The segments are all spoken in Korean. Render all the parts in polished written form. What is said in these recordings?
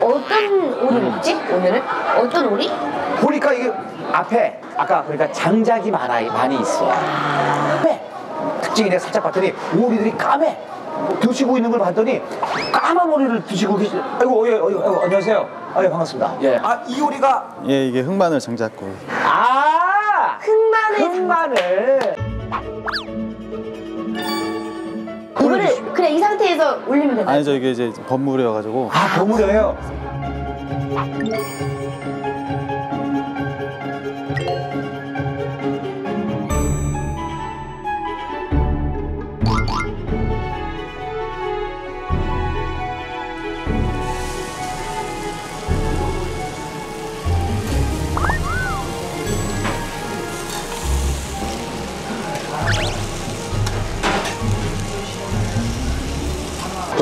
어떤 오리 먹지? 오늘은? 어떤 오리? 보니까 이게 앞에 아까 그러니까 장작이 많이 있어. 까매. 특징이 내가 살짝 봤더니 오리들이 까매. 드시고 있는 걸 봤더니 까만 오리를 드시고 계시. 아이고, 아이고, 안녕하세요. 예, 반갑습니다. 예. 아, 이 오리가 예, 이게 흑마늘 장작고. 아, 흑마늘. 이거를 그냥 이 상태에서 올리면 되나요? 아니죠, 이게 이제 버무려가지고. 아, 버무려요.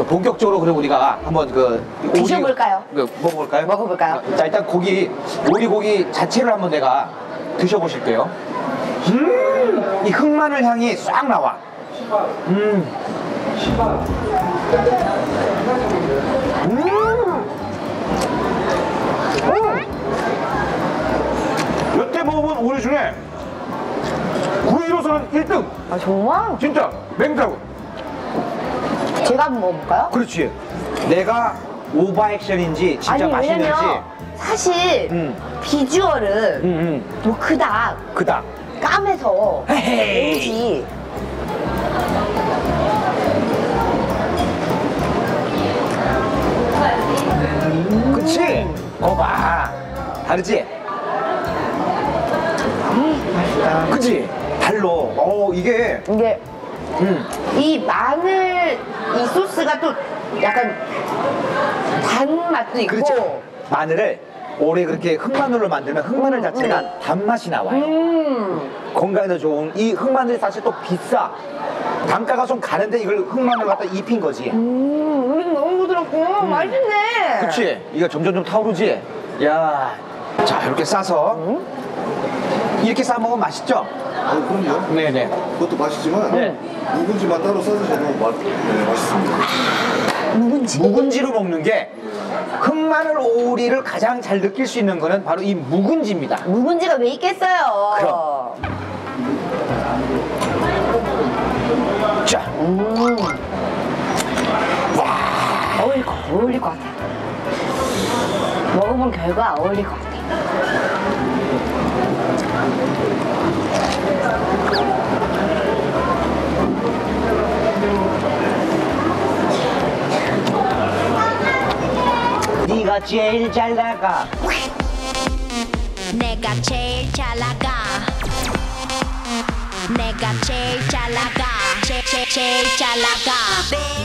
본격적으로 그럼 우리가 한번 드셔볼까요? 먹어볼까요? 먹어볼까요? 자, 일단 오리고기 자체를 한번 내가 드셔보실게요. 이 흑마늘 향이 싹 나와. 여태 먹어본 오리 중에 구이로서는 1등. 아, 정말? 진짜 맹자고. 제가 한번 먹어볼까요? 그렇지. 내가 오버액션인지 진짜 아니, 맛있는지. 왜냐면 사실 비주얼은 뭐 그닥 까매서 헤헤이. 왠지 그치? 봐. 다르지? 맛있다. 그치? 달로. 이게. 이 마늘 이 소스가 또 약간 단맛도 있고. 그렇죠. 마늘을 오래 그렇게 흑마늘로 만들면 흑마늘 자체가 단맛이 나와요. 건강에도 좋은 이 흑마늘이 사실 또 비싸. 단가가 좀 가는데 이걸 흑마늘 갖다 입힌 거지. 너무 부드럽고 맛있네. 그치? 이거 점점 좀 타오르지? 야, 자, 이렇게 싸서 이렇게 싸 먹으면 맛있죠? 그럼요. 네네. 그것도 맛있지만 묵은지만 따로 싸서 먹으면 맛있습니다. 묵은지로 먹는 게 흑마늘 오리를 가장 잘 느낄 수 있는 거는 바로 이 묵은지입니다. 묵은지가 왜 있겠어요? 그럼. 자, 어울릴 것 같아. 먹어본 결과 어울릴 것 같아. 네가 제일 잘 나가. 내가 제일 잘 나가. 내가 제일 잘 나가. 제일 잘 나가.